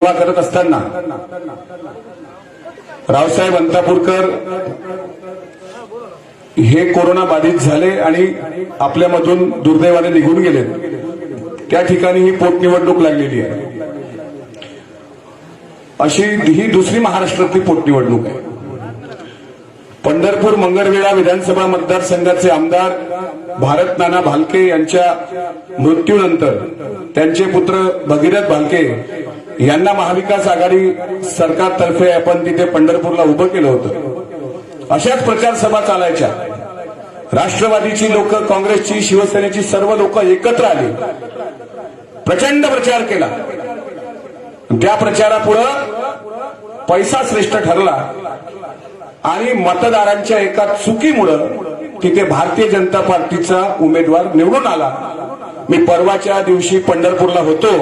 सेवा करत असताना रावसाहेब अंतापूरकर हे कोरोना बाधित झाले आणि आपल्यामधून दुर्दैवाने निघून गेले। त्या ठिकाणी ही पोटनिवडणूक लागलेली आहे। अशी ही दुसरी महाराष्ट्रातली पोटनिवडणूक आहे। पंढरपूर मंगळवेढा विधानसभा मतदारसंघाचे आमदार भारत नाना भालके यांच्या मृत्यूनंतर त्यांचे पुत्र भगीरथ भालके यांना महाविकास आघाडी सरकारतर्फे आपण तिथे पंढरपूरला उभं केलं होतं। अशाच प्रचार सभा चालायच्या। राष्ट्रवादीची लोक, काँग्रेसची, शिवसेनेची सर्व लोक एकत्र आली, प्रचंड प्रचार केला। त्या प्रचारापुढे पैसा श्रेष्ठ ठरला आणि मतदारांच्या एका चुकीमुळे तिथे भारतीय जनता पार्टीचा उमेदवार निवडून आला। मी परवाच्या दिवशी पंढरपूरला होतो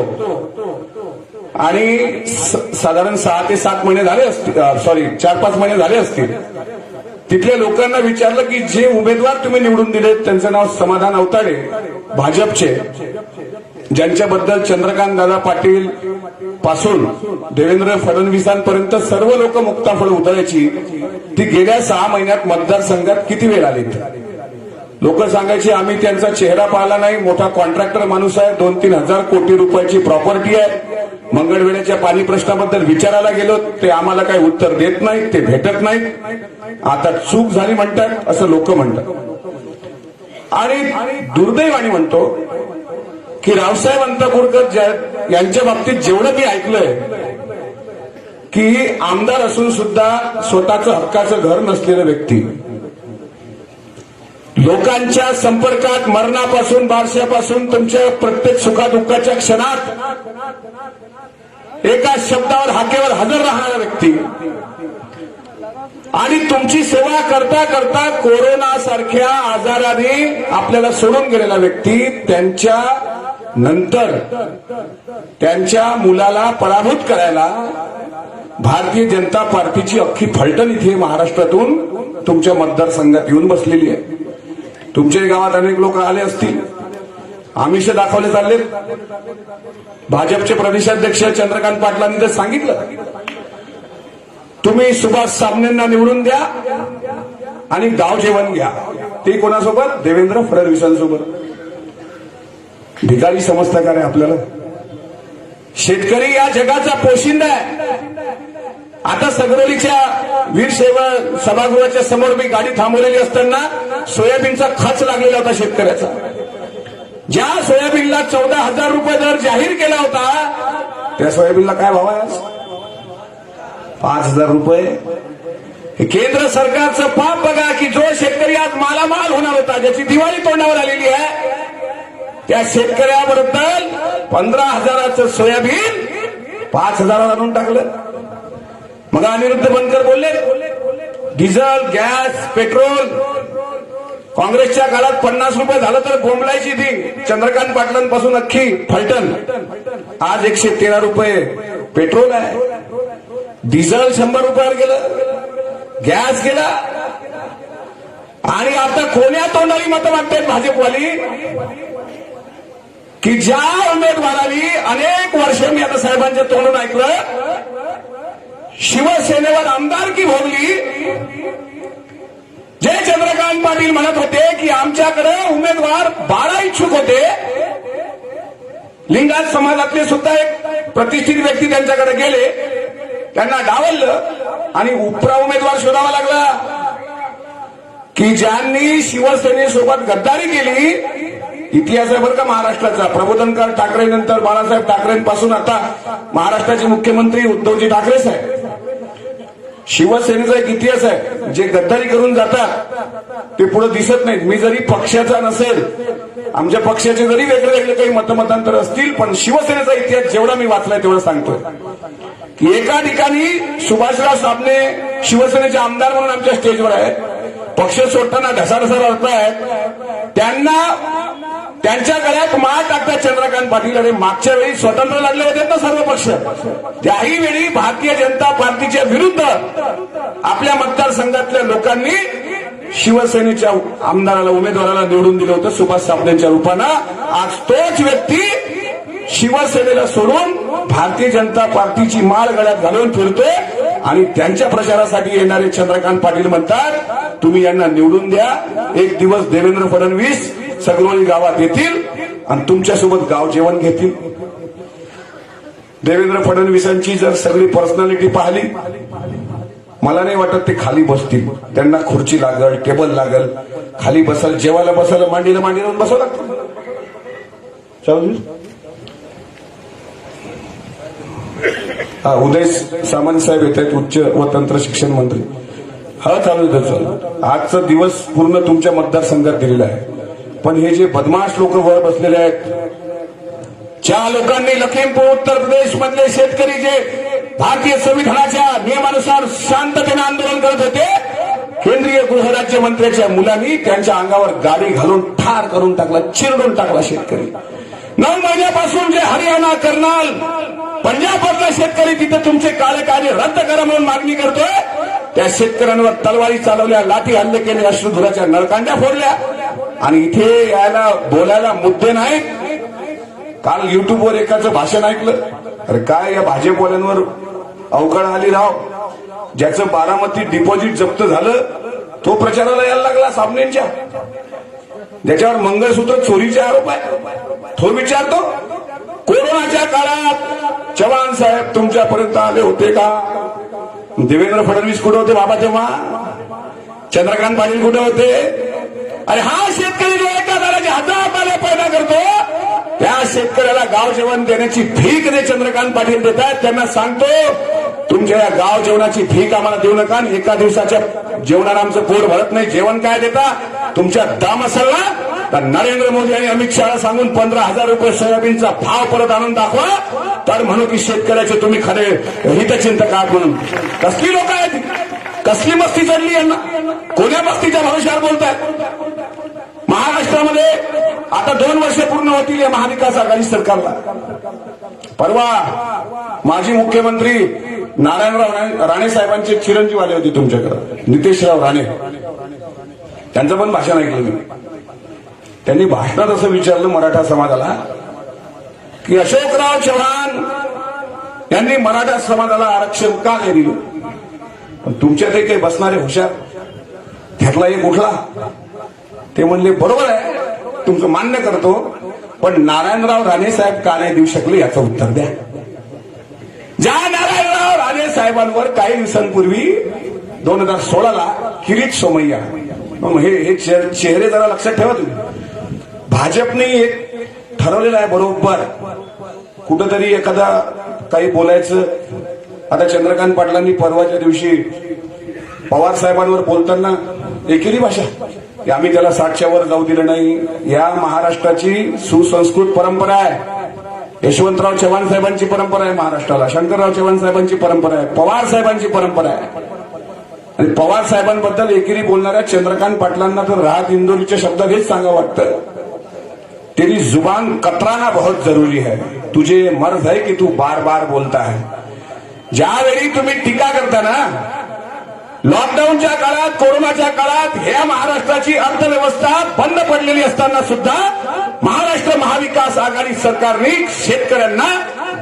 आणि साधारण 6 ते 7 महिने झाले असतील, 4-5 महिने झाले असतील। तिथल्या लोकांना विचारलं की जे उमेदवार तुम्ही निवडून दिले त्यांचं नाव समाधान अवताडे, भाजपचे, ज्यांच्याबद्दल चंद्रकांत दादा पाटील पासून देवेंद्र फडणवीसांपर्यंत सर्व लोक मुक्ताफळ उधळायची, ती गेल्या 6 महिन्यात मतदारसंघात किती वेळ आली? लोक सांगायचे आम्ही त्यांचा चेहरा पाहिला नाही, मोठा कॉन्ट्रॅक्टर माणूस आहे, 2-3 हजार कोटी रुपयाची प्रॉपर्टी आहे, मंगळवेढ्याच्या पाणी प्रश्नाबद्दल विचारायला गेलो ते आम्हाला काही उत्तर देत नाहीत, ते भेटत नाहीत, आता चूक झाली म्हणतात असं लोक म्हणतात। आणि दुर्दैवाने म्हणतो की रावसाहेब अंतापूरकर यांच्या बाबतीत जेवढं मी ऐकलंय की आमदार असून सुद्धा स्वतःचं हक्काचं घर नसलेलं व्यक्ती, लोकांच्या संपर्कात मरणापासून बारशापासून तुमच्या प्रत्येक सुखादुःखाच्या क्षणात एका शब्दावर हाकेवर हजर राहणारा व्यक्ती आणि तुमची सेवा करता करता कोरोना सारख्या आजाराने आपल्याला सोडून गेलेला व्यक्ती, त्यांच्या नंतर त्यांच्या मुलाला पराभूत करायला भारतीय जनता पार्टीची अख्खी फलटण इथे महाराष्ट्रातून तुमच्या मतदारसंघात येऊन बसलेली आहे। तुमच्या गावात अनेक लोक आले असतील, आमिष दाखवले चालले। भाजपचे प्रदेशाध्यक्ष चंद्रकांत पाटलांनी तर सांगितलं तुम्ही सुभाष साबणेंना निवडून द्या आणि गाव जेवण घ्या। ते कोणासोबत? देवेंद्र फडणवीसांसोबत। भिकारी समजता का रे आपल्याला? शेतकरी या जगाचा पोशिंदा आहे। आता सगरोलीच्या वीर सेवा सभागृहाच्या समोर मी गाडी थांबवलेली असताना सोयाबीनचा खच लागलेला होता शेतकऱ्याचा। ज्या सोयाबीनला 14,000 रुपये दर जाहीर केला होता त्या सोयाबीनला काय भाव आहे? 5,000 रुपये। केंद्र सरकारचं पाप बघा की जो शेतकरी आज मालामाल होणार होता, ज्याची दिवाळी तोंडावर आलेली आहे, त्या शेतकऱ्याबद्दल 15,000चं सोयाबीन 5,000वर आणून टाकलं। मग अनिरुद्ध बनकर बोलले डिझेल, गॅस, पेट्रोल काँग्रेसच्या काळात 50 रुपये झालं तर बोंबलायची ती चंद्रकांत पाटलांपासून अख्खी फलटण। आज 113 रुपये पेट्रोल आहे, डिझेल 100 रुपयावर गेलं, गॅस गेला आणि आता कोण्या तोंडाली मतं मागतात भाजपवाली की ज्या उमेदवारांनी अनेक वर्ष मी आता साहेबांच्या तोंडून ऐकलं शिवसेनेवर आमदारकी भोगली, जे चंद्रकांत पाटील म्हणत होते की आमच्याकडे उमेदवार 12 इच्छुक होते, लिंगायत समाजातले सुद्धा एक प्रतिष्ठित व्यक्ती त्यांच्याकडे गेले, त्यांना डावललं आणि उपरा उमेदवार शोधावा लागला की ज्यांनी शिवसेनेसोबत गद्दारी केली। इतिहास आहे बरं का महाराष्ट्राचा। प्रबोधनकार ठाकरेनंतर बाळासाहेब ठाकरेंपासून आता महाराष्ट्राचे मुख्यमंत्री उद्धवजी ठाकरे साहेब। शिवसेनेचा एक इतिहास आहे, जे गद्दारी करून जातात ते पुढे दिसत नाहीत। मी जरी पक्षाचा नसेल, आमच्या पक्षाचे जरी वेगळे वेगळे काही मतमतांतर असतील, पण शिवसेनेचा इतिहास जेवढा मी वाचलाय तेवढं सांगतोय की एका ठिकाणी सुभाषराव साबणे शिवसेनेचे आमदार म्हणून आमच्या स्टेजवर आहेत, पक्ष सोडताना ढसाढसा रडतायत, त्यांना त्यांच्या गळ्यात माळ टाकतात चंद्रकांत पाटील। अरे मागच्या वेळी स्वतंत्र लढले होते ना सर्व पक्ष, त्याही वेळी भारतीय जनता पार्टीच्या विरुद्ध आपल्या मतदारसंघातल्या लोकांनी शिवसेनेच्या आमदाराला, उमेदवाराला निवडून दिलं होतं सुभाष साबणेंच्या रूपानं। आज तोच व्यक्ती शिवसेनेला सोडून भारतीय जनता पार्टीची माळ गळ्यात घालून फिरतोय आणि त्यांच्या प्रचारासाठी येणारे चंद्रकांत पाटील म्हणतात तुम्ही यांना निवडून द्या. एक दिवस देवेंद्र फडणवीस सगरोळी गावात येतील आणि तुमच्यासोबत गाव जेवण घेतील. देवेंद्र फडणवीसांची जर सगळी पर्सनॅलिटी पाहिली, मला नाही वाटत ते खाली बसतील. त्यांना खुर्ची लागल, टेबल लागल, खाली बसल, जेवायला बसायला मांडीला मांडीला बसावं लागतं. हा, उदय सामंत साहेब येत आहेत, उच्च व तंत्र शिक्षण मंत्री. हा, चालू त्याचं आजचा दिवस पूर्ण तुमच्या मतदारसंघात दिलेला आहे. पण हे जे बदमाश लोक वर बसलेले आहेत, ज्या लोकांनी लखीमपूर उत्तर प्रदेश मधले शेतकरी जे भारतीय संविधानाच्या नियमानुसार शांततेने आंदोलन करत होते, केंद्रीय गृहराज्यमंत्र्याच्या मुलांनी त्यांच्या अंगावर गाडी घालून ठार करून टाकला, चिरडून टाकला शेतकरी. 9 महिन्यापासून जे हरियाणा, कर्नाल, पंजाबमधला शेतकरी तिथे तुमचे काळे कायदे रद्द करा म्हणून मागणी करतोय, त्या शेतकऱ्यांवर तलवारी चालवल्या, लाठी हल्ले केले, अश्रुधुराच्या नळकांड्या फोडल्या आणि इथे यायला बोलायला मुद्दे नाहीत. काल युट्यूबवर एकाचं भाषण ऐकलं. अरे काय या भाजपवाल्यांवर अवकाळ आली राव. ज्याचं बारामती डिपॉझिट जप्त झालं तो प्रचाराला यायला लागला सामनेंच्या. ज्याच्यावर मंगळसूत्र चोरीचे आरोप आहे तो विचारतो कोरोनाच्या काळात चव्हाण साहेब तुमच्यापर्यंत आले होते का? देवेंद्र फडणवीस कुठे होते बाबा तेव्हा? चंद्रकांत पाटील कुठे होते? अरे हा शेतकरी जो एका दाराचे हजार पाले पैदा करतो, त्या शेतकऱ्याला गाव जेवण देण्याची भीक दे चंद्रकांत पाटील देत आहेत. त्यांना सांगतो तुमच्या या गाव जेवणाची भीक आम्हाला देऊ नका. एका दिवसाच्या जेवणाला आमचं पोट भरत नाही. जेवण काय देता? तुमच्या दम असेल ना तर नरेंद्र मोदी आणि अमित शहाला सांगून 15,000 रुपये सोयाबीनचा भाव परत आणून दाखवा, तर म्हणू की शेतकऱ्याचे तुम्ही खरे हितचिंतक आहात म्हणून. कसली लोक आहेत, कसली मस्ती चढली यांना? कोण्या मस्तीच्या भरोश्यावर बोलतायत? महाराष्ट्रामध्ये आता 2 वर्ष पूर्ण होतील या महाविकास आघाडी सरकारला. परवा माजी मुख्यमंत्री नारायणराव राणे साहेबांचे चिरंजीव आले होते तुमच्याकडे, नितेशराव राणे. त्यांचं पण भाषण ऐकलं मी. त्यांनी भाषणात असं विचारलं मराठा समाजाला की अशोकराव चव्हाण यांनी मराठा समाजाला आरक्षण का नाही दिलं? पण तुमच्या ते काही बसणारे हुशार त्यातला एक उठला. ते म्हणले बरोबर आहे, तुमचं मान्य करतो, पण नारायणराव राणे साहेब का नाही देऊ शकले याचं उत्तर द्या. ज्या नारायणराव राणे साहेबांवर काही दिवसांपूर्वी 2016ला किरीट सोमय्या, हे चेहरे जरा लक्षात ठेवा तुम्ही. भाजपने एक ठरवलेलं आहे बरोबर, कुठंतरी एखादा काही बोलायचं. आता चंद्रकांत पाटलांनी परवाच्या दिवशी पवार साहेबांवर बोलताना एकेरी भाषा, आम्ही त्याला 60च्या वर जाऊ दिलं नाही. या महाराष्ट्राची सुसंस्कृत परंपरा आहे. यशवंतराव चव्हाण साहेबांची परंपरा आहे महाराष्ट्राला, शंकरराव चव्हाण साहेबांची परंपरा आहे, पवार साहेबांची परंपरा आहे. आणि पवार साहेबांबद्दल एकेरी बोलणाऱ्या चंद्रकांत पाटलांना तर राहत इंदोरीच्या शब्दात हेच सांगावं वाटतं, तेरी जुबान कतराना बहुत जरुरी है, तुझे मर्ज है की तू बार बार बोलता है. ज्यावेळी तुम्ही टीका करता ना, लॉकडाऊनच्या काळात, कोरोनाच्या काळात ह्या महाराष्ट्राची अर्थव्यवस्था बंद पडलेली असताना सुद्धा महाराष्ट्र महाविकास आघाडी सरकारने शेतकऱ्यांना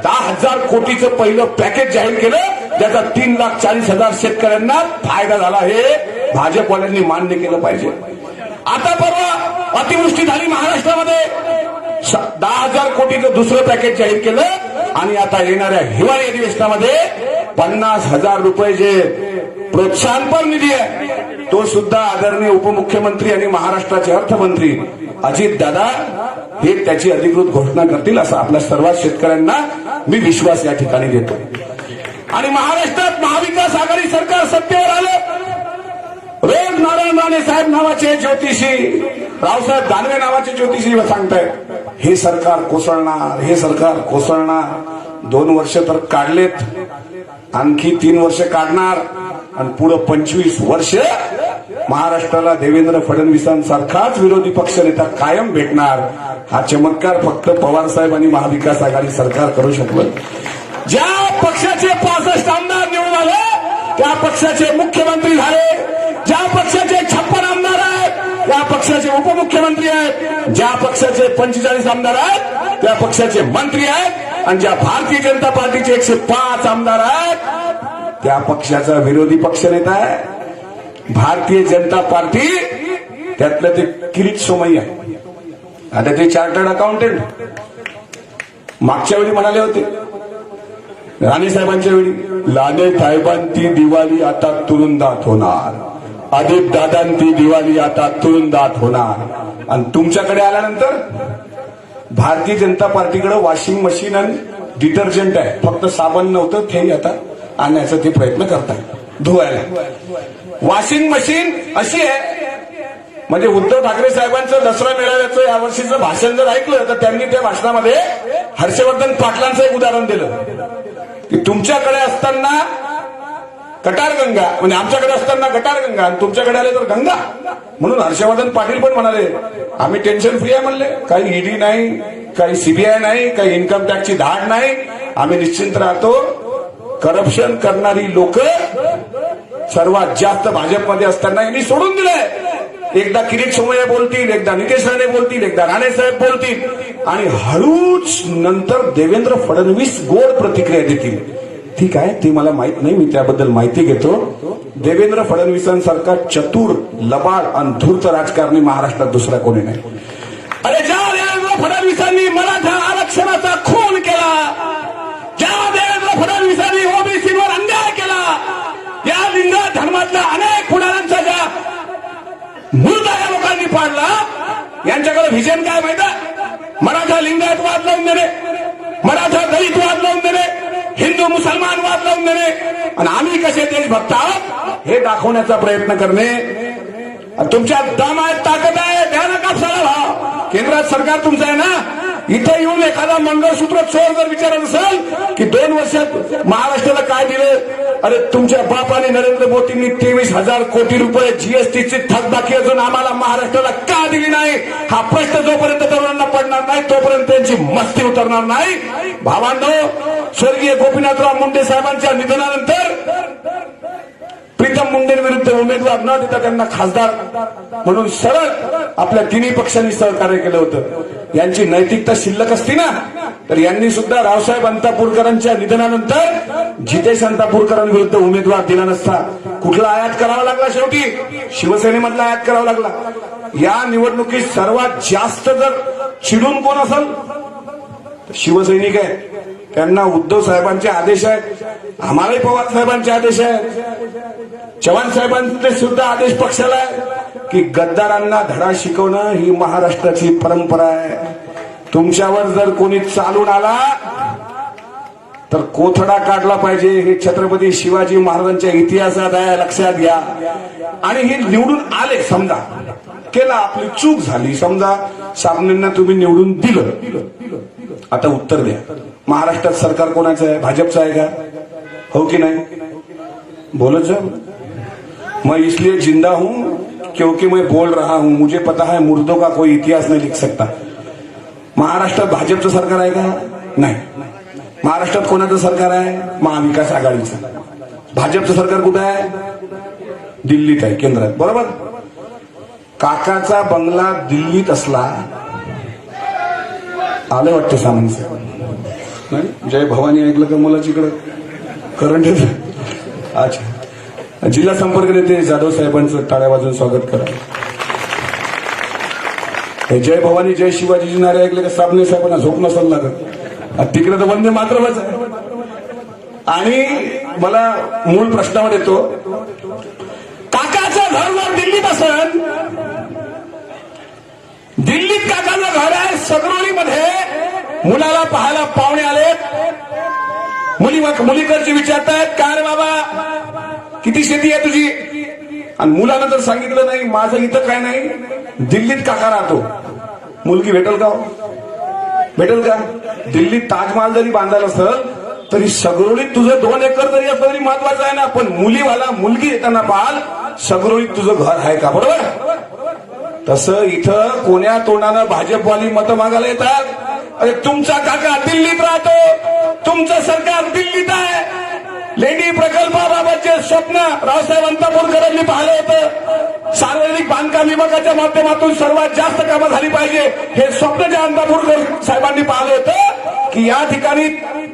10,000 कोटीचं पहिलं पॅकेज जाहीर केलं, ज्याचा 3,40,000 शेतकऱ्यांना फायदा झाला. हे भाजपवाल्यांनी मान्य केलं पाहिजे. आता परवा अतिवृष्टी झाली महाराष्ट्रामध्ये, 10,000 कोटीचं दुसरं पॅकेज जाहीर केलं आणि आता येणाऱ्या हिवाळी अधिवेशनामध्ये 50,000 रुपये जे प्रोत्साहनपर निधी आहे तो सुद्धा आदरणीय उपमुख्यमंत्री आणि महाराष्ट्राचे अर्थमंत्री अजित दादा हे त्याची अधिकृत घोषणा करतील असा आपल्या सर्व शेतकऱ्यांना मी विश्वास या ठिकाणी देतो. आणि महाराष्ट्रात महाविकास आघाडी सरकार सत्तेवर आलं, रोज नारायण राणे साहेब नावाचे ज्योतिषी, रावसाहेब दानवे नावाचे ज्योतिषी सांगतायत हे सरकार कोसळणार, हे सरकार कोसळणार. 2 वर्ष तर काढलेत, आणखी 3 वर्ष काढणार आणि पुढे 25 वर्ष महाराष्ट्राला देवेंद्र फडणवीसांसारखाच विरोधी पक्षनेता कायम भेटणार. हा चमत्कार फक्त पवार साहेब आणि महाविकास आघाडी सरकार करू शकलं. ज्या पक्षाचे 65 आमदार निवडून आले त्या पक्षाचे मुख्यमंत्री झाले, ज्या पक्षाचे 56 आमदार आहेत त्या पक्षाचे उपमुख्यमंत्री आहेत, ज्या पक्षाचे 45 आमदार आहेत त्या पक्षाचे मंत्री आहेत आणि ज्या भारतीय जनता पार्टीचे 105 आमदार आहेत त्या पक्षाचा विरोधी पक्षनेता आहे भारतीय जनता पार्टी. त्यातलं ते किरीट सोमय्या, आता ते चार्टर्ड अकाउंटंट, मागच्या वेळी म्हणाले होते राणे साहेबांच्या वेळी, लाने साहेबांची दिवाळी आता तुरुंगात होणार, अजित दादांची दिवाळी आता तुरुंगात होणार. आणि तुमच्याकडे आल्यानंतर भारतीय जनता पार्टीकडे वॉशिंग मशीन आणि डिटर्जंट आहे, फक्त साबण नव्हतं, ते आता आणण्याचा ते प्रयत्न करतायत धुवायला. वॉशिंग मशीन अशी आहे म्हणजे उद्धव ठाकरे साहेबांचं दसरा मेळाव्याचं यावर्षीचं भाषण जर ऐकलं तर त्यांनी त्या भाषणामध्ये हर्षवर्धन पाटलांचं एक उदाहरण दिलं की तुमच्याकडे असताना कटारगंगा म्हणजे आमच्याकडे असताना कटारगंगा आणि तुमच्याकडे आले तर गंगा. म्हणून हर्षवर्धन पाटील पण म्हणाले आम्ही टेन्शन फ्री आहे म्हणले, काही ईडी नाही, काही सीबीआय नाही, काही इन्कम टॅक्सची धाड नाही, आम्ही निश्चिंत राहतो. करप्शन करणारी लोक सर्वात जास्त भाजपमध्ये असताना यांनी सोडून दिलंय. एकदा किरीट सोमय्या बोलतील, एकदा नितेश राणे बोलतील, एकदा राणे साहेब बोलतील आणि हळूच नंतर देवेंद्र फडणवीस गोड प्रतिक्रिया देतील. ठीक आहे, ती मला माहित नाही, मी त्याबद्दल माहिती घेतो. देवेंद्र फडणवीसांसारखा चतुर, लबाड आणि धूर्त राजकारणी महाराष्ट्रात दुसरा कोणी नाही. अरे ज्या देवेंद्र फडणवीसांनी मराठा आरक्षणाचा खून केला, ज्या देवेंद्र फडणवीसांनी ओबीसीवर अन्याय केला, या लिंगायत धर्मातल्या अनेक पुढाऱ्यांचा ज्या मुर्दा या लोकांनी पाडला, यांच्याकडे व्हिजन काय माहिती? मराठा लिंगायत वाद लावून देणे, मराठा दलित वाद लावून देणे, हिंदू मुसलमान वाद लावून देणे आणि आम्ही कसे देशभक्त आहोत हे दाखवण्याचा प्रयत्न करणे. तुमच्या दम आहे, ताकद आहे, द्या ना कापसाला भाव. केंद्रात सरकार तुमचं आहे ना. इथे येऊन एखादा मंगळसूत्र चोर जर विचारत असेल की 2 वर्षात महाराष्ट्राला काय दिलं, अरे तुमच्या बापाने नरेंद्र मोदींनी 23,000 कोटी रुपये जीएसटीची थकबाकी अजून आम्हाला महाराष्ट्राला का दिली नाही, हा प्रश्न जोपर्यंत तरुणांना पडणार नाही तोपर्यंत त्यांची मस्ती उतरणार नाही. भावांनो, स्वर्गीय गोपीनाथराव मुंडे साहेबांच्या निधनानंतर प्रीतम मुंडेंविरुद्ध उमेदवार न देता त्यांना खासदार म्हणून सरळ आपल्या तिन्ही पक्षांनी सहकार्य केलं होतं. यांची नैतिकता शिल्लक असती ना तर यांनी सुद्धा रावसाहेब अंतापूरकरांच्या निधनानंतर जितेश अंतापूरकरांविरुद्ध उमेदवार दिला नसता. कुठला आयात करावा लागला, शेवटी शिवसेनेमधला आयात करावा लागला. या निवडणुकीत सर्वात जास्त जर चिडून कोण असेल तर शिवसैनिक आहे. त्यांना उद्धव साहेबांचे आदेश आहेत, आम्हालाही पवार साहेबांचे आदेश आहेत, चव्हाण साहेबांचे सुद्धा आदेश पक्षाला आहे की गद्दारांना धडा शिकवणं ही महाराष्ट्राची परंपरा आहे. तुमच्यावर जर कोणी चालून आला तर कोथडा काढला पाहिजे, हे छत्रपती शिवाजी महाराजांच्या इतिहासात आहे, लक्षात घ्या. आणि हे निवडून आले, समजा केला, आपली चूक झाली, समजा सामन्यांना तुम्ही निवडून दिलं, आता उत्तर द्या. महाराष्ट्रात सरकार कोणाचं आहे? भाजपचं आहे का? हो की नाही? बोलत जा. मैं इसलिए जिंदा हूं क्योंकि मैं बोल रहा हूं, मुझे पता है मुर्दों का कोई इतिहास नहीं लिख सकता. महाराष्ट्रात भाजपचं सरकार आहे का? नाही. महाराष्ट्रात कोणाचं सरकार आहे? महाविकास आघाडीचं. भाजपचं सरकार कुठं आहे? दिल्लीत आहे, केंद्रात, बरोबर. काकाचा बंगला दिल्लीत असला, आले वाटते सामंत नाही. जय भवानी ऐकलं का मुलाची इकडं करंट येत? अच्छा. जिल्हा संपर्क नेते जाधव साहेबांचं टाळ्या वाजून स्वागत करा. जय भवानी जय शिवाजी नारे ऐकले का साबणे साहेबांना झोप नसाल लागत. तिकडे तर वंदे मातरमच आहे. आणि मला मूळ प्रश्नावर येतो, काकाचं घर जर दिल्लीत असेल, दिल्लीत काकाचं घर आहे, सगरोलीमध्ये मुलाला पाहायला पाहुणे आलेत, मुलीकडचे विचारतायत काय रे बाबा किती शेती आहे तुझी, आणि मुलानं जर सांगितलं नाही माझं इथं काय नाही, दिल्लीत काका राहतो, मुलगी भेटेल का? भेटेल का? दिल्लीत ताजमहाल जरी बांधायला असेल तरी सगरोळीत तुझं 2 एकर जरी असलं तरी महत्वाचं आहे ना. पण मुलीवाला मुलगी येताना पाहाल सगरोळीत तुझं घर आहे का? बरोबर. तसं इथं कोण्या तोंडानं भाजपवाली मतं मागायला येतात. अरे तुमचा काका दिल्लीत राहतो, तुमचं सरकार दिल्लीत आहे. लेंडी प्रकल्पाबाबतचे स्वप्न रावसाहेब अंतापूरकरांनी पाहिलं होतं, सार्वजनिक बांधकाम विभागाच्या माध्यमातून सर्वात जास्त कामं झाली पाहिजे हे स्वप्न जे अंतापूरकर साहेबांनी पाहिलं होतं की या ठिकाणी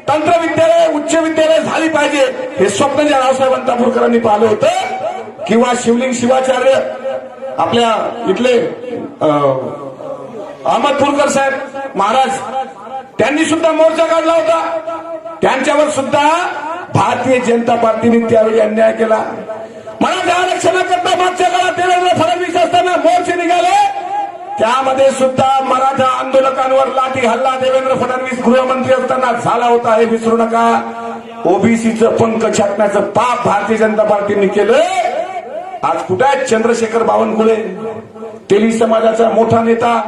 तंत्र विद्यालय उच्च विद्यालय झाली पाहिजे हे स्वप्न जे रावसाहेब अंतापूरकरांनी पाहिलं होतं किंवा शिवलिंग शिवाचार्य आपल्या इथले अहमदपूरकर साहेब महाराज त्यांनी सुद्धा मोर्चा काढला होता त्यांच्यावर सुद्धा भारतीय जनता पार्टीने त्यावेळी अन्याय केला मराठा आरक्षणाकरता मागच्या काळात देवेंद्र फडणवीस असताना मोर्चे निघाले त्यामध्ये सुद्धा मराठा आंदोलकांवर लाठी हल्ला देवेंद्र फडणवीस गृहमंत्री असताना झाला होता हे विसरू नका ओबीसीचं पंख छाटण्याचं पाप भारतीय जनता पार्टीने केलं आज कुठे आहेत चंद्रशेखर बावनकुळे तेली समाजाचा मोठा नेता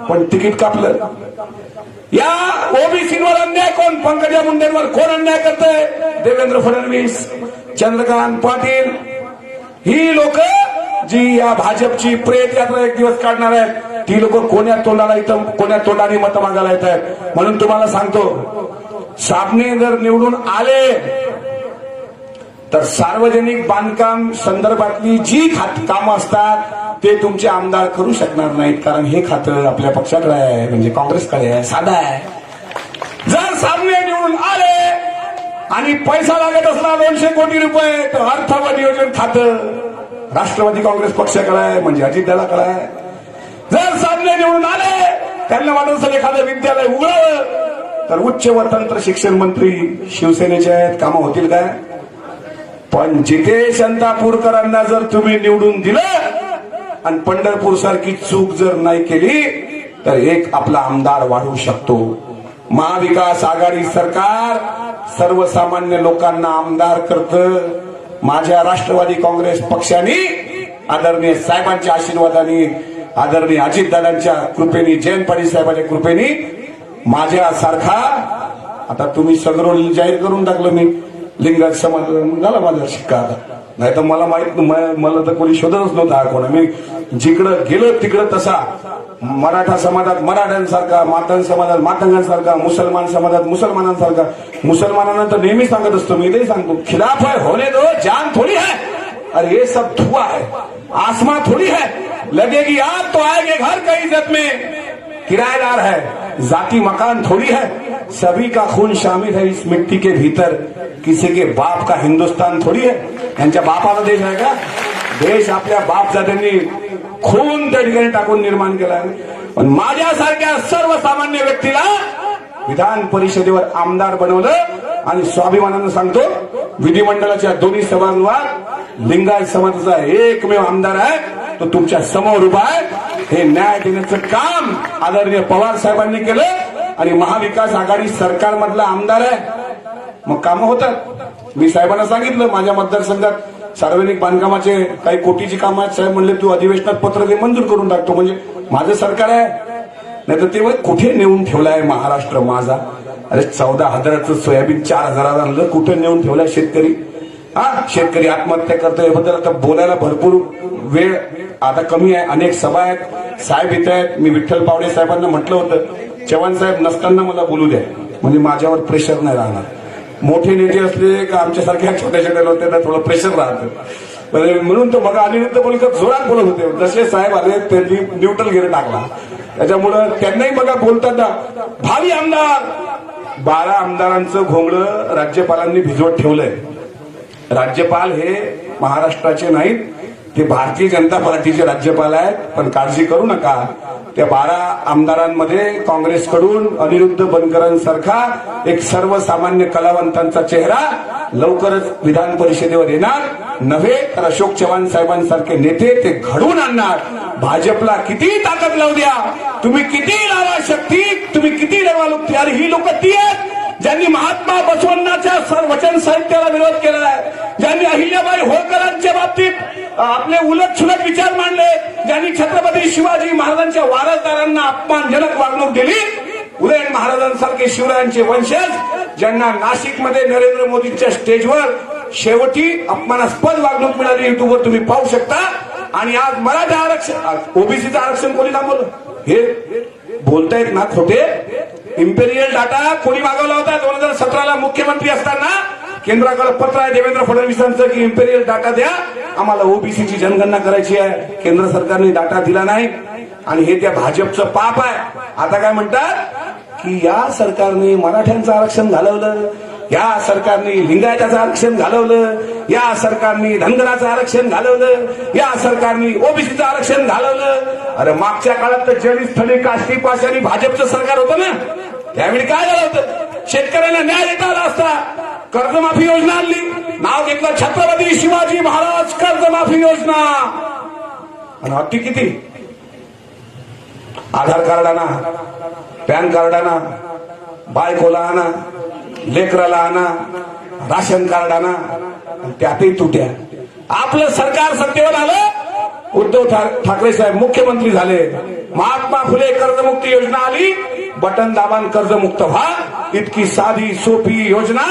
पण तिकीट कापलं या ओबीसीवर अन्याय कोण पंकजा मुंडेंवर कोण अन्याय करतंय देवेंद्र फडणवीस चंद्रकांत पाटील ही लोक जी या भाजपची प्रेत यात्रा एक दिवस काढणार आहेत ती लोक कोण्या तोंडाला इथं कोण्या तोंडाने मतं मागायला येत आहेत म्हणून तुम्हाला सांगतो साबणे जर निवडून आले तर सार्वजनिक बांधकाम संदर्भातली जी कामं असतात ते तुमचे आमदार करू शकणार नाहीत कारण हे खातं आपल्या पक्षाकडे आहे म्हणजे काँग्रेसकडे आहे साधा आहे जर सामने निवडून आले आणि पैसा लागत असला 200 कोटी रुपये तर अर्थ व नियोजन खातं राष्ट्रवादी काँग्रेस पक्षाकडे आहे म्हणजे अजितदादाकडे आहे जर सामने निवडून आले त्यांना वाटत असेल एखादं विद्यालय उघडावं तर उच्च व तंत्र शिक्षण मंत्री शिवसेनेचे आहेत कामं होतील काय पण जितेश अंतापूरकरांना जर तुम्ही निवडून दिलं आणि पंढरपूर सारखी चूक जर नाही केली तर एक आपला आमदार वाढू शकतो महाविकास आघाडी सरकार सर्वसामान्य लोकांना आमदार करतं माझ्या राष्ट्रवादी काँग्रेस पक्षाने आदरणीय साहेबांच्या आशीर्वादाने आदरणीय अजितदादांच्या कृपेने जयंत पाटील साहेबांच्या कृपेने माझ्यासारखा आता तुम्ही सगळं जाहीर करून टाकलं मी लिंगायत समाज झाला माझा शिक्का आता नाही तर मला माहित मला तर कोणी शोधतच नव्हता हा कोण मी जिकडं गेलं तिकडं तसा मराठा समाजात मराठ्यांसारखा मातंग समाजात मातंगांसारखा मुसलमान समाजात मुसलमानांसारखा मुसलमानांना तर नेहमी सांगत असतो मी इथेही सांगतो खिलाफ है होने दो जान थोड़ी है अरे ये सब धुआं है आसमां थोड़ी है लगेगी आग तो आएंगे घर का इज्जत में किराएदार है जाति मकान थोड़ी है सभी का खून शामिल है इस मिट्टी के भीतर किसी के बाप का हिंदुस्तान थोड़ी है यांच्या बापाचा देश आहे का देश आपल्या बापजात्यांनी खून त्या ठिकाणी टाकून निर्माण केला पण माझ्यासारख्या सर्वसामान्य व्यक्तीला विधान परिषदेवर आमदार बनवलं आणि स्वाभिमानानं सांगतो विधिमंडळाच्या दोन्ही सभागृहात लिंगायत समाजाचा एकमेव आमदार आहे तो तुमच्या समोर उभा आहे हे न्याय देण्याचं काम आदरणीय पवार साहेबांनी केलं आणि महाविकास आघाडी सरकारमधला आमदार आहे मग कामं होतात मी साहेबांना सांगितलं माझ्या मतदारसंघात सार्वजनिक बांधकामाचे काही कोटीची कामं आहेत साहेब म्हणले तू अधिवेशनात पत्र दे मंजूर करून टाकतो म्हणजे माझं सरकार आहे नाही तर ते कुठे नेऊन ठेवलाय महाराष्ट्र माझा अरे 14,000चं सोयाबीन 4,000 आणलं कुठे नेऊन ठेवलाय शेतकरी शेतकरी आत्महत्या करतोय याबद्दल आता बोलायला भरपूर वेळ आता कमी आहे अनेक सभा आहेत साहेब इथे आहेत मी विठ्ठल पावडे साहेबांना म्हटलं होतं चव्हाण साहेब नसताना मला बोलू द्या म्हणजे माझ्यावर प्रेशर नाही राहणार मोठे नेते असले का आमच्यासारख्या छोट्या छोट्या लोकांना थोडं प्रेशर राहतं म्हणून तो बघा अनिरुद्ध बोलकर जोरात बोलत होते जसे साहेब आले त्यांनी न्यूट्रल गेअर टाकला त्याच्यामुळं त्यांनाही बघा बोलताना भावी आमदार 12 आमदारांचं घोंगडं राज्यपालांनी भिजवत ठेवलंय राज्यपाल हे महाराष्ट्राचे नाहीत ते भारतीय जनता पार्टीचे राज्यपाल आहेत पण काळजी करू नका त्या 12 आमदारांमध्ये काँग्रेसकडून अनिरुद्ध बनकरांसारखा एक सर्वसामान्य कलावंतांचा चेहरा लवकरच विधान परिषदेवर येणार नव्हे तर अशोक चव्हाण साहेबांसारखे नेते ते घडवून आणणार भाजपला किती ताकद लावू द्या तुम्ही किती लावा शक्ती तुम्ही किती लावा लुकती अरे ही लोक ती आहेत ज्यांनी महात्मा बसवण्णाच्या वचन साहित्याला विरोध केला आहे ज्यांनी अहिल्याबाई होळकरांच्या बाबतीत आपले उलट सुलट विचार मांडले ज्यांनी छत्रपती शिवाजी महाराजांच्या वारसदारांना अपमानजनक वागणूक दिली उदयन महाराजांसारखे शिवरायांचे वंशज ज्यांना नाशिकमध्ये नरेंद्र मोदींच्या स्टेजवर शेवटी अपमानास्पद वागणूक मिळाली युट्यूबवर तुम्ही पाहू शकता आणि आज मराठा आरक्षण ओबीसीचं आरक्षण कोणी थांबवलं हे बोलतायत ना खोटे इम्पेरियल डाटा कोणी मागवला होता 2017ला मुख्यमंत्री असताना केंद्राकडे पत्र आहे देवेंद्र फडणवीसांचं की इम्पेरियल डाटा द्या, आम्हाला ओबीसीची जनगणना करायची आहे. केंद्र सरकारने डाटा दिला नाही आणि हे त्या भाजपचं पाप आहे. आता काय म्हणतात की या सरकारने मराठ्यांचं आरक्षण घालवलं, या सरकारने लिंगायताचं आरक्षण घालवलं, या सरकारने धनगराचं आरक्षण घालवलं, या सरकारने ओबीसीचं आरक्षण घालवलं. अरे मागच्या काळात तर जरी स्थळी काष्टी पाशारी भाजपचं सरकार होतं ना, त्यावेळी काय झालं होतं? शेतकऱ्यांना न्याय देता आला असता. कर्जमाफी योजना आणली, नाव घेतलं छत्रपती शिवाजी महाराज कर्जमाफी योजना. आणि अटी किती? आधार कार्ड आणा, पॅन कार्ड आणा, बायकोला आणा, लेकराला आणा, राशन कार्ड आणा, त्यातही तुट्या. आपलं सरकार सत्तेवर आलं, उद्धव ठाकरे साहेब मुख्यमंत्री झाले, महात्मा फुले कर्जमुक्ती योजना आली, बटन दाबान कर्जमुक्त व्हा. इतकी साधी सोपी योजना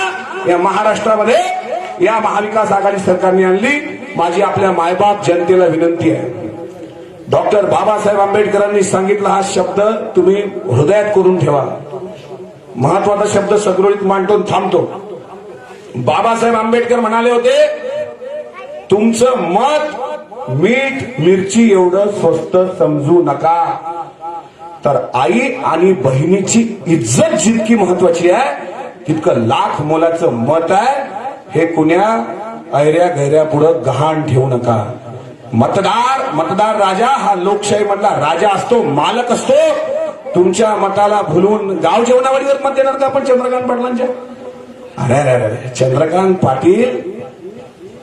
या महाराष्ट्रामध्ये या महाविकास आघाडी सरकारने आणली. माझी आपल्या मायबाप जनतेला विनंती आहे, डॉक्टर बाबासाहेब आंबेडकरांनी सांगितला हा शब्द तुम्ही हृदयात करून ठेवा. महत्वाचा शब्द सगळीत मांडून थांबतो. बाबासाहेब आंबेडकर म्हणाले होते, तुमचं मत मीठ मिरची एवढं स्वस्त समजू नका. तर आई आणि बहिणीची इज्जत जितकी महत्वाची आहे तितकं लाख मोलाचं मत आहे. हे कुण्या ऐऱ्या गैऱ्या पुढे गहाण ठेवू नका. मतदार राजा हा लोकशाही मधला राजा असतो, मालक असतो. तुमच्या मताला भुलून गाव जेवणावळीवर मत देणार का आपण चंद्रकांत पाटलांच्या? अरे अरे अरे, चंद्रकांत पाटील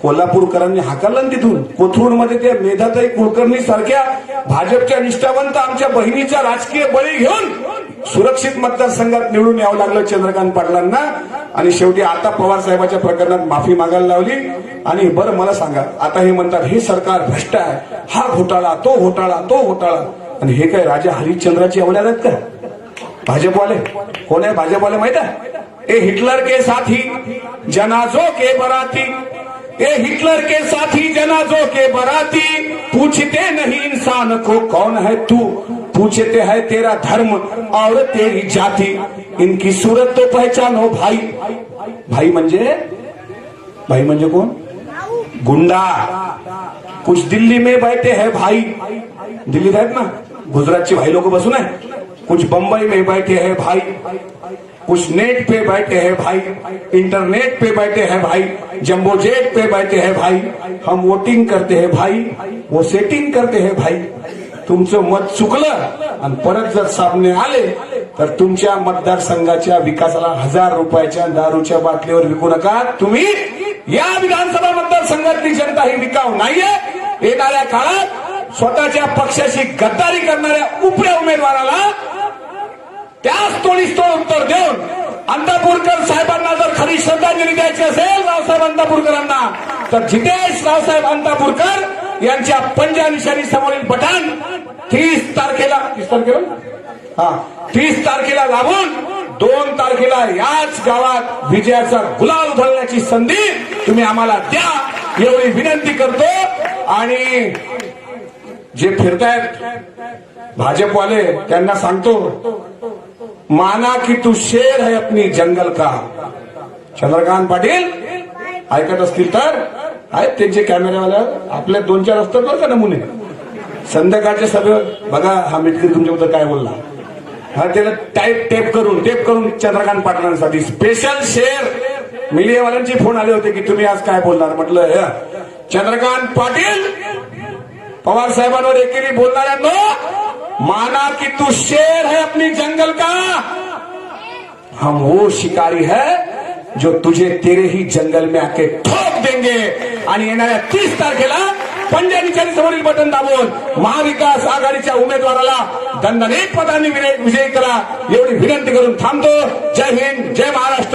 कोल्हापूरकरांनी हाकललं तिथून. कोथरूडमध्ये त्या मेधाताई कुलकर्णी सारख्या भाजपच्या निष्ठावंत आमच्या बहिणीचा राजकीय बळी घेऊन सुरक्षित मतदारसंघात निवडून यावं लागलं चंद्रकांत पाटलांना. आणि शेवटी आता पवार साहेबांच्या प्रकरणात माफी मागायला लावली. आणि बरं मला सांगा, आता हे म्हणतात हे सरकार भ्रष्ट आहे, हा घोटाळा तो घोटाळा तो घोटाळा. आणि हे काय राजा हरिश्चंद्राची औलाद आहेत का भाजपवाले? कोण आहे भाजपवाले माहित आहे? ए हिटलर के साथी जनाजों के बराती, ए हिटलर के साथी जनाजों के बराती, पूछते नहीं इंसान को कौन है तू, पूछते है तेरा धर्म और तेरी जाति, इनकी सूरत तो पहचानो भाई. भाई म्हणजे कोण? गुंडा. कुछ दिल्ली में बैठे हैं भाई, दिल्लीत आहेत ना गुजरातचे भाई लोक बसून आहे. कुछ बंबई में बैठे हैं भाई, कुछ नेट पे बैठे हैं भाई, इंटरनेट पे बैठे हैं भाई, जंबो जेट पे बैठे हैं भाई. हम वोटिंग करते हैं भाई, वो सेटिंग करते हैं भाई. तुमचं मत चुकलं आणि परत जर सामने आले तर तुमच्या मतदारसंघाच्या विकासाला 1000 रुपयाच्या दारूच्या बाटलीवर विकू नका. तुम्ही या विधानसभा मतदारसंघातली जनता ही विकाऊ नाहीये. येणाऱ्या काळात स्वतःच्या पक्षाशी गद्दारी करणाऱ्या उपऱ्या उमेदवाराला त्याच तोडीस तोड उत्तर देऊन अंतापूरकर साहेबांना जर खरी श्रद्धांजली द्यायची असेल रावसाहेब अंतापूरकरांना, तर जितेश रावसाहेब अंतापूरकर यांच्या पंजा निशाणी समोरील बटन 30 तारखेला लावून 2 तारखेला याच गावात विजयाचा गुलाल उधळण्याची संधी तुम्ही आम्हाला द्या, एवढी विनंती करतो. आणि जे फिरतायत भाजपवाले त्यांना सांगतो, माना की तू शेर है अपनी जंगल का. चंद्रकांत पाटील ऐकत असतील तर आहेत त्यांचे कॅमेरावाले, आपले 2-4 असतात बरं का नमुने. संध्याकाळच्या सभेवर बघा हा मिटकरी तुमच्याबद्दल काय बोलला, हा त्याला टेप करून चंद्रकांत पाटलांसाठी स्पेशल शेअर. मीडियावाल्यांचे फोन आले होते की तुम्ही आज काय बोलणार. म्हटलं चंद्रकांत पाटील पवार साहेबांवर एकेरी बोलणाऱ्यांनो, माना कि तू शेर है अपनी जंगल का, हम वो शिकारी है जो तुझे तेरे ही जंगल में आके ठोक देंगे. आणि येणाऱ्या 30 तारखेला पंजा निशाणी समोरील बटन दाबून महाविकास आघाडीच्या उमेदवाराला दणदणीत मतांनी विजयी करा, एवढी विनंती करून थांबतो. जय हिंद, जय महाराष्ट्र.